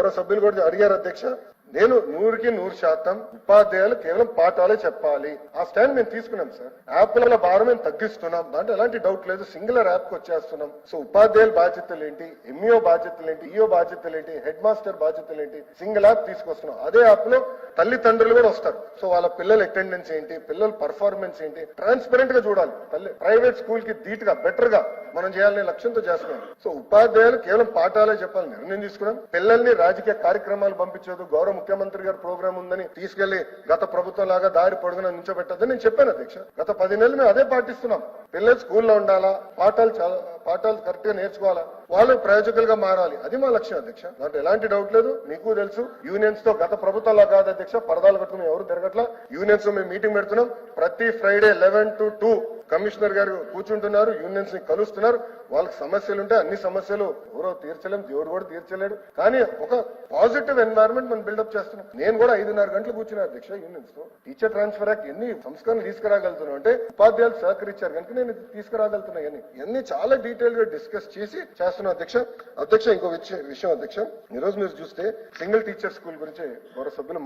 గౌరవ సభ్యులు కూడా అడిగారు అధ్యక్ష. నేను 100% ఉపాధ్యాయులు కేవలం పాఠాలే చెప్పాలి. ఆ స్టాండ్ మేము తీసుకున్నాం సార్. యాప్ల భారం మేము తగ్గిస్తున్నాం, దాంట్లో ఎలాంటి డౌట్ లేదు. సింగులర్ యాప్ కి వచ్చేస్తున్నాం. సో ఉపాధ్యాయుల బాధ్యతలు ఏంటి, ఎంఈఓ బాధ్యతలు ఏంటి, ఈఓ బాధ్యతలు ఏంటి, హెడ్ మాస్టర్ బాధ్యతలు ఏంటి, సింగిల్ యాప్ తీసుకొస్తున్నాం. అదే యాప్ లో తల్లిదండ్రులు కూడా వస్తారు. సో వాళ్ళ పిల్లల అటెండెన్స్ ఏంటి, పిల్లల పర్ఫార్మెన్స్ ఏంటి, ట్రాన్స్పరెంట్ గా చూడాలి. ప్రైవేట్ స్కూల్ కి ధీటుగా బెటర్ గా మనం చేయాలనే లక్ష్యంతో చేస్తున్నాం. సో ఉపాధ్యాయులు కేవలం పాఠాలే చెప్పాలని నిర్ణయం తీసుకున్నాం. పిల్లల్ని రాజకీయ కార్యక్రమాలు పంపించదు, గౌరవ ముఖ్యమంత్రి గారి ప్రోగ్రామ్ ఉందని తీసుకెళ్లి గత ప్రభుత్వం లాగా దారి పొడుగున నుంచోబెట్టద్దని నేను చెప్పాను అధ్యక్ష. గత 10 నెలలు మేము అదే పాటిస్తున్నాం. పిల్లలు స్కూల్లో ఉండాలా, పాఠాలు కరెక్ట్ గా నేర్చుకోవాలా, వాళ్ళు ప్రయోజకులుగా మారాలి. అది మా లక్ష్యం అధ్యక్ష. దాంట్లో ఎలాంటి డౌట్ లేదు. మీకు తెలుసు యూనియన్స్ తో గత ప్రభుత్వంలో కాదు అధ్యక్ష, పరదాలు కట్టుకుని ఎవరు తిరగట్లా. యూనియన్స్ మేము మీటింగ్ పెడుతున్నాం. ప్రతి ఫ్రైడే 11 to 2 కమిషనర్ గారు కూర్చుంటున్నారు, యూనియన్స్ ని కలుస్తున్నారు. వాళ్ళకి సమస్యలు ఉంటే అన్ని సమస్యలు ఎవరో తీర్చలేం, దేవుడు కూడా తీర్చలేడు. కానీ ఒక పాజిటివ్ ఎన్వైరన్మెంట్ మనం బిల్డప్ చేస్తున్నాం. నేను కూడా 5:30 గంటలు కూర్చున్నా అధ్యక్ష యూనియన్స్ తో. టీచర్ ట్రాన్స్ఫర్ యాక్ట్ ఎన్ని సంస్కరణలు తీసుకురాగలుగుతున్నాం అంటే ఉపాధ్యాయులు సహకరించారు కనుక నేను తీసుకురాగలుగుతున్నా. ఇవన్నీ చాలా డీటెయిల్ గా డిస్కస్ చేసి చేస్తున్నాం అధ్యక్ష. ఇంకో విషయం అధ్యక్ష, ఈ రోజు మీరు చూస్తే సింగిల్ టీచర్ స్కూల్ గురించి గౌరవ సభ్యులు